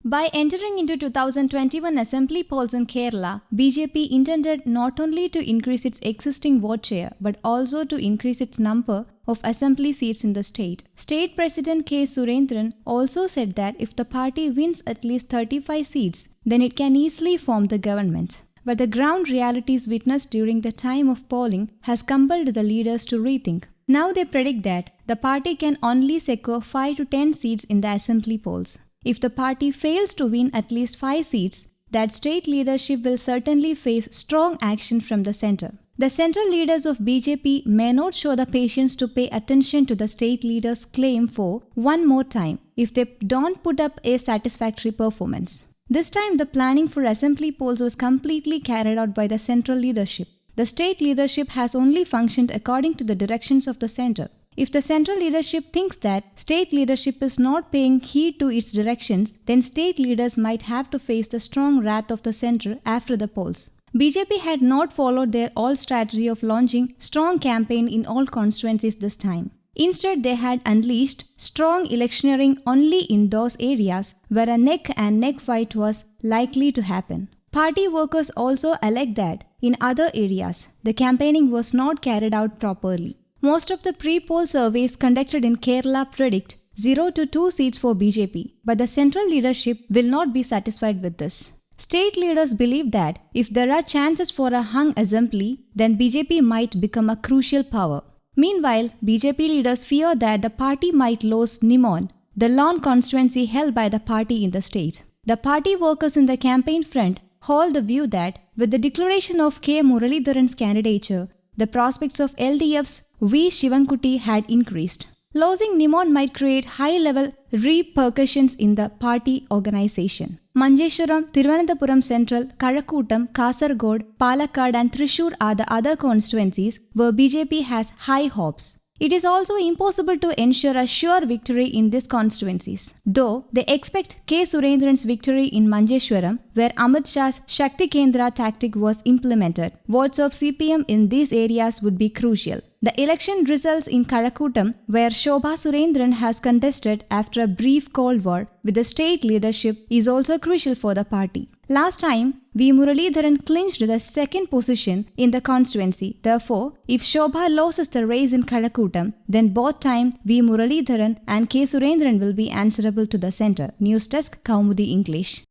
By entering into 2021 assembly polls in Kerala, BJP intended not only to increase its existing vote share but also to increase its number of assembly seats in the state. State President K. Surendran also said that if the party wins at least 35 seats, then it can easily form the government. But the ground realities witnessed during the time of polling has compelled the leaders to rethink. Now they predict that the party can only secure 5 to 10 seats in the assembly polls. If the party fails to win at least 5 seats, that state leadership will certainly face strong action from the centre. The central leaders of BJP may not show the patience to pay attention to the state leaders' claim for one more time if they don't put up a satisfactory performance. This time, the planning for assembly polls was completely carried out by the central leadership. The state leadership has only functioned according to the directions of the centre. If the central leadership thinks that state leadership is not paying heed to its directions, then state leaders might have to face the strong wrath of the centre after the polls. BJP had not followed their old strategy of launching strong campaign in all constituencies this time. Instead, they had unleashed strong electioneering only in those areas where a neck-and-neck fight was likely to happen. Party workers also alleged that in other areas, the campaigning was not carried out properly. Most of the pre-poll surveys conducted in Kerala predict 0 to 2 seats for BJP, but the central leadership will not be satisfied with this. State leaders believe that if there are chances for a hung assembly, then BJP might become a crucial power. Meanwhile, BJP leaders fear that the party might lose Nimon, the lone constituency held by the party in the state. The party workers in the campaign front hold the view that with the declaration of K. Muralidharan's candidature, the prospects of LDF's V. Shivankuti had increased. Losing Nimon might create high-level repercussions in the party organization. Manjeshwaram, Thiruvananthapuram Central, Kazhakottam, Kasaragod, Palakkad and Thrissur are the other constituencies where BJP has high hopes. It is also impossible to ensure a sure victory in these constituencies, though they expect K. Surendran's victory in Manjeshwaram, where Amit Shah's Shakti Kendra tactic was implemented. Votes of CPM in these areas would be crucial. The election results in Kazhakottam, where Shobha Surendran has contested after a brief Cold War with the state leadership, is also crucial for the party. Last time, V. Muralidharan clinched the second position in the constituency. Therefore, if Shobha loses the race in Kazhakottam, then both time V. Muralidharan and K. Surendran will be answerable to the centre. News Desk, Kaumudi English.